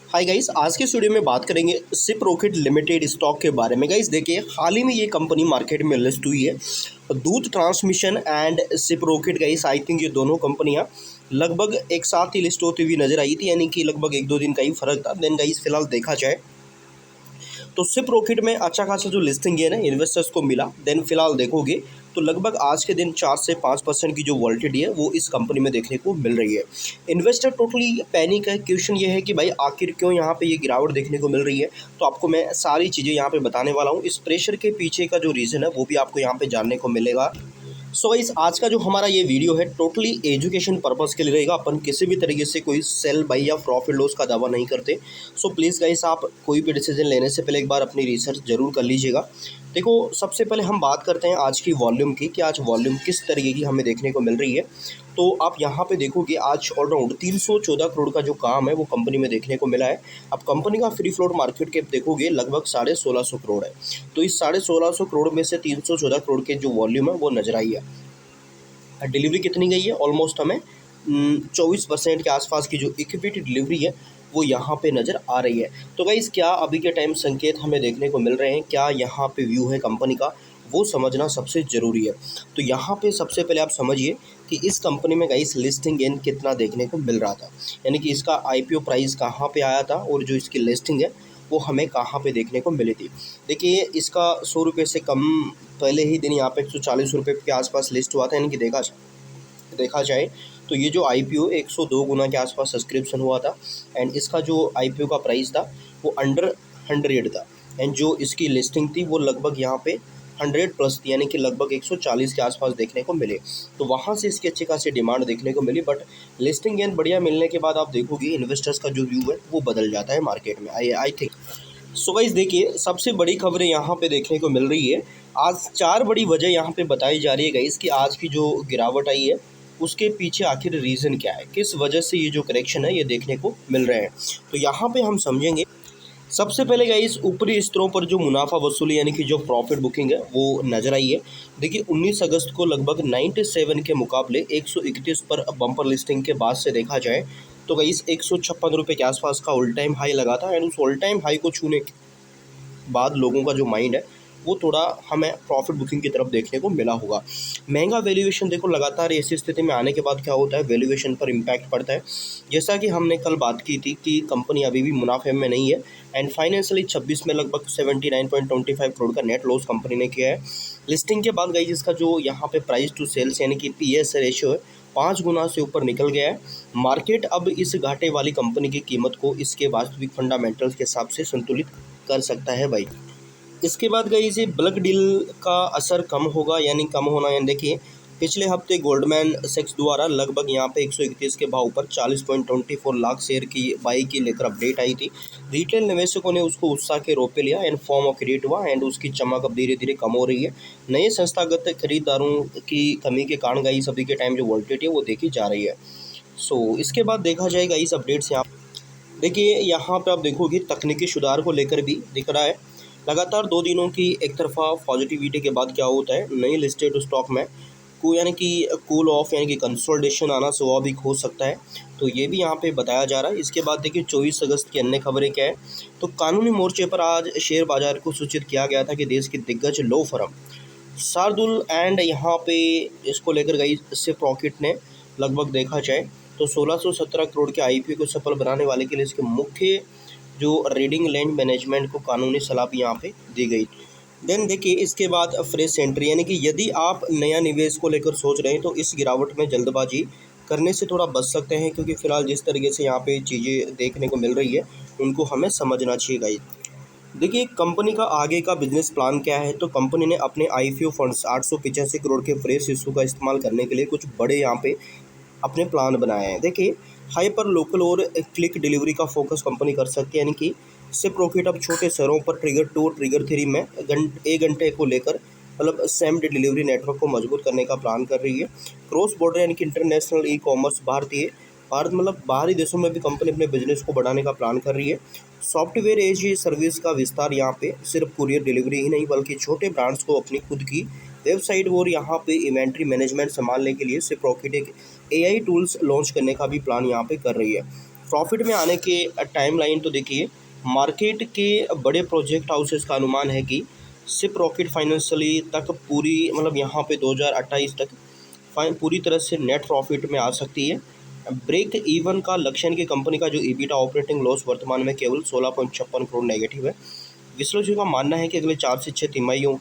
Hi guys, आज के studio में बात करेंगे सिप रॉकेट लिमिटेड स्टॉक के बारे में। गाइस देखिए, हाल ही में ये कंपनी मार्केट में लिस्ट हुई है। दूध transmission and Shiprocket, guys I think ये दोनों कंपनियां लगभग एक साथ ही लिस्ट होती हुई नजर आई थी, यानी कि लगभग एक दो दिन का ही फर्क था। देन गाइस फिलहाल देखा जाए तो सिप रॉकेट में अच्छा खासा जो लिस्टिंग है ना इन्वेस्टर्स को मिला। देन फिलहाल देखोगे तो लगभग आज के दिन 4 से 5% की जो वॉलिटिलिटी है वो इस कंपनी में देखने को मिल रही है। इन्वेस्टर टोटली पैनिक है। क्वेश्चन ये है कि भाई आखिर क्यों यहाँ पे ये गिरावट देखने को मिल रही है। तो आपको मैं सारी चीज़ें यहाँ पे बताने वाला हूँ। इस प्रेशर के पीछे का जो रीज़न है वो भी आपको यहाँ पे जानने को मिलेगा। सो गाइस, आज का जो हमारा ये वीडियो है टोटली एजुकेशन पर्पस के लिए रहेगा। अपन किसी भी तरीके से कोई सेल बाई या प्रॉफिट लॉस का दावा नहीं करते। सो प्लीज़ गाइस, आप कोई भी डिसीजन लेने से पहले एक बार अपनी रिसर्च जरूर कर लीजिएगा। देखो, सबसे पहले हम बात करते हैं आज की वॉल्यूम की कि आज वॉल्यूम किस तरीके की हमें देखने को मिल रही है। तो आप यहाँ पे देखोगे आज ऑलराउंड 314 करोड़ का जो काम है वो कंपनी में देखने को मिला है। अब कंपनी का फ्री फ्लोट मार्केट कैप देखोगे लगभग 1650 करोड़ है। तो इस 1650 करोड़ में से 314 करोड़ के जो वॉल्यूम है वो नजर आई है। डिलीवरी कितनी गई है? ऑलमोस्ट हमें 24% के आसपास की जो इक्विटी डिलीवरी है वो यहाँ पे नज़र आ रही है। तो गाइस, क्या अभी के टाइम संकेत हमें देखने को मिल रहे हैं, क्या यहाँ पे व्यू है कंपनी का, वो समझना सबसे ज़रूरी है। तो यहाँ पे सबसे पहले आप समझिए कि इस कंपनी में गाइस लिस्टिंग गेन कितना देखने को मिल रहा था, यानी कि इसका आईपीओ प्राइस कहाँ पे आया था और जो इसकी लिस्टिंग है वो हमें कहाँ पे देखने को मिली थी। देखिए, इसका 100 रुपये से कम पहले ही दिन यहाँ पे 140 रुपये के आसपास लिस्ट हुआ था, यानी कि देखा जाए तो ये जो आईपीओ 102 गुना के आसपास सब्सक्रिप्शन हुआ था। एंड इसका जो आईपीओ का प्राइस था वो अंडर 100 था। एंड जो इसकी लिस्टिंग थी वो लगभग यहाँ पे 100 प्लस थी, यानी कि लगभग 140 के आसपास देखने को मिले। तो वहाँ से इसकी अच्छी खासी डिमांड देखने को मिली। बट लिस्टिंग गेन बढ़िया मिलने के बाद आप देखोगे इन्वेस्टर्स का जो व्यू है वो बदल जाता है मार्केट में, आई थिंक। सो गाइस देखिए, सबसे बड़ी खबरें यहाँ पे देखने को मिल रही है। आज 4 बड़ी वजह यहाँ पे बताई जा रही है गाइस कि आज की जो गिरावट आई है उसके पीछे आखिर रीज़न क्या है, किस वजह से ये जो करेक्शन है ये देखने को मिल रहे हैं। तो यहाँ पे हम समझेंगे। सबसे पहले गाइस, ऊपरी स्तरों पर जो मुनाफा वसूली यानी कि जो प्रॉफिट बुकिंग है वो नज़र आई है। देखिए, 19 अगस्त को लगभग 97 के मुकाबले 131 पर बम्पर लिस्टिंग के बाद से देखा जाए तो गाइस 156 रुपये के आसपास का ऑल टाइम हाई लगा था। एंड उस ऑल टाइम हाई को छूने बाद लोगों का जो माइंड है वो थोड़ा हमें प्रॉफिट बुकिंग की तरफ देखने को मिला होगा। महंगा वैल्यूएशन, देखो लगातार ऐसी स्थिति में आने के बाद क्या होता है, वैल्यूएशन पर इम्पैक्ट पड़ता है। जैसा कि हमने कल बात की थी कि कंपनी अभी भी मुनाफे में नहीं है। एंड फाइनेंशियली 26 में लगभग 79.25 करोड़ का नेट लॉस कंपनी ने किया है। लिस्टिंग के बाद गाइस इसका जो यहाँ पे प्राइस टू सेल्स यानी कि पीएस रेशियो है 5 गुना से ऊपर निकल गया है। मार्केट अब इस घाटे वाली कंपनी की कीमत को इसके वास्तविक फंडामेंटल्स के हिसाब से संतुलित कर सकता है भाई। इसके बाद गई इसे बल्क डील का असर कम होगा, यानी कम होना। यानी देखिए, पिछले हफ्ते गोल्डमैन सेक्स द्वारा लगभग यहाँ पे 131 के भाव पर 40.24 लाख शेयर की बाई की लेकर अपडेट आई थी। रिटेल निवेशकों ने उसको उत्साह के रोपे लिया एंड फॉर्म ऑफ क्रिएट हुआ एंड उसकी चमक अब धीरे धीरे कम हो रही है। नए संस्थागत खरीदारों की कमी के कारण गई सभी के टाइम जो वॉल्टिलिटी है वो देखी जा रही है। सो इसके बाद देखा जाएगा इस अपडेट से। आप देखिए, यहाँ पे आप देखोगे तकनीकी सुधार को लेकर भी दिख रहा है। लगातार 2 दिनों की एक तरफा पॉजिटिविटी के बाद क्या होता है, नई लिस्टेड स्टॉक में को यानी कि कूल ऑफ यानी कि कंसोलिडेशन आना स्वाभाविक हो सकता है। तो ये भी यहाँ पे बताया जा रहा है। इसके बाद देखिए 24 अगस्त की अन्य खबरें क्या है। तो कानूनी मोर्चे पर आज शेयर बाजार को सूचित किया गया था कि देश की दिग्गज लो फर्म शार्दुल एंड यहाँ पे इसको लेकर गई इससे प्रॉफिट ने लगभग देखा जाए तो 1617 करोड़ के आईपीओ को सफल बनाने वाले के लिए इसके मुख्य जो रीडिंग लैंड मैनेजमेंट को कानूनी सलाह भी यहाँ पे दी गई। देन देखिए, इसके बाद फ्रेश एंट्री, यानी कि यदि आप नया निवेश को लेकर सोच रहे हैं तो इस गिरावट में जल्दबाजी करने से थोड़ा बच सकते हैं, क्योंकि फिलहाल जिस तरीके से यहाँ पे चीज़ें देखने को मिल रही है उनको हमें समझना चाहिए गाइस। देखिए, कंपनी का आगे का बिजनेस प्लान क्या है। तो कंपनी ने अपने आईपीओ फंड्स 885 करोड़ के फ्रेश इशू का इस्तेमाल करने के लिए कुछ बड़े यहाँ पे अपने प्लान बनाए हैं। देखिए, हाइपर लोकल और क्लिक डिलीवरी का फोकस कंपनी कर सकती है, यानी कि सिप रॉकेट अब छोटे शहरों पर ट्रिगर 2 ट्रिगर 3 में 1 घंटे को लेकर मतलब सेम डे डिलीवरी नेटवर्क को मजबूत करने का प्लान कर रही है। क्रॉस बॉर्डर यानी कि इंटरनेशनल ई कॉमर्स भारत मतलब बाहरी देशों में भी कंपनी अपने बिजनेस को बढ़ाने का प्लान कर रही है। सॉफ्टवेयर एज सर्विस का विस्तार, यहाँ पे सिर्फ कुरियर डिलीवरी ही नहीं बल्कि छोटे ब्रांड्स को अपनी खुद की वेबसाइट और यहाँ पे इन्वेंट्री मैनेजमेंट संभालने के लिए सिप रॉकेट एक एआई टूल्स लॉन्च करने का भी प्लान यहाँ पे कर रही है। प्रॉफिट में आने के टाइमलाइन तो देखिए, मार्केट के बड़े प्रोजेक्ट हाउसेस का अनुमान है कि सिप रॉकेट फाइनेंशियली तक पूरी मतलब यहाँ पे 2028 तक पूरी तरह से नेट प्रॉफिट में आ सकती है। ब्रेक इवन का लक्ष्य की कंपनी का जो ईबिटा ऑपरेटिंग लॉस वर्तमान में केवल 16.56 करोड़ नेगेटिव है। विश्लेषकों का मानना है कि अगले 4 से 6 तिमाहियों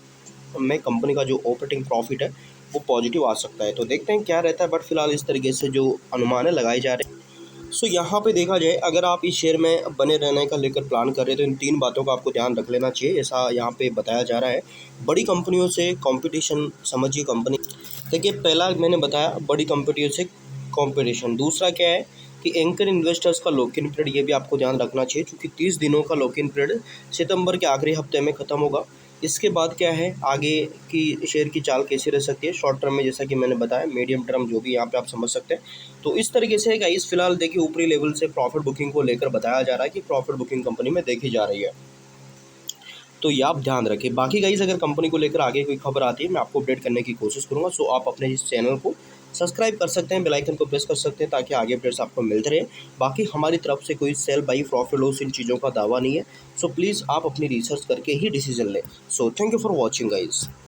में कंपनी का जो ऑपरेटिंग प्रॉफिट है वो पॉजिटिव आ सकता है। तो देखते हैं क्या रहता है, बट फिलहाल इस तरीके से जो अनुमान है लगाए जा रहे हैं। सो यहाँ पे देखा जाए, अगर आप इस शेयर में बने रहने का लेकर प्लान कर रहे हैं तो इन 3 बातों का आपको ध्यान रख लेना चाहिए, ऐसा यहाँ पे बताया जा रहा है। बड़ी कंपनियों से कंपटीशन समझिए कंपनी। देखिए, पहला मैंने बताया बड़ी कंपनियों से कंपटीशन। दूसरा क्या है कि एंकर इन्वेस्टर्स का लॉक इन पीरियड, ये भी आपको ध्यान रखना चाहिए, क्योंकि 30 दिनों का लॉक इन पीरियड सितंबर के आखिरी हफ्ते में ख़त्म होगा। इसके बाद क्या है, आगे की शेयर की चाल कैसी रह सकती है शॉर्ट टर्म में, जैसा कि मैंने बताया, मीडियम टर्म जो भी यहाँ पे आप समझ सकते हैं। तो इस तरीके से गाइस फिलहाल देखिए ऊपरी लेवल से प्रॉफिट बुकिंग को लेकर बताया जा रहा है कि प्रॉफिट बुकिंग कंपनी में देखी जा रही है, तो ये आप ध्यान रखें। बाकी गाइस अगर कंपनी को लेकर आगे कोई खबर आती है मैं आपको अपडेट करने की कोशिश करूँगा। सो आप अपने इस चैनल को सब्सक्राइब कर सकते हैं, बेल आइकन को प्रेस कर सकते हैं, ताकि आगे अपडेट्स आपको मिलते रहे। बाकी हमारी तरफ से कोई सेल बाई प्रॉफिट लॉस इन चीज़ों का दावा नहीं है। सो प्लीज़ आप अपनी रिसर्च करके ही डिसीजन लें। So thank you for watching guys.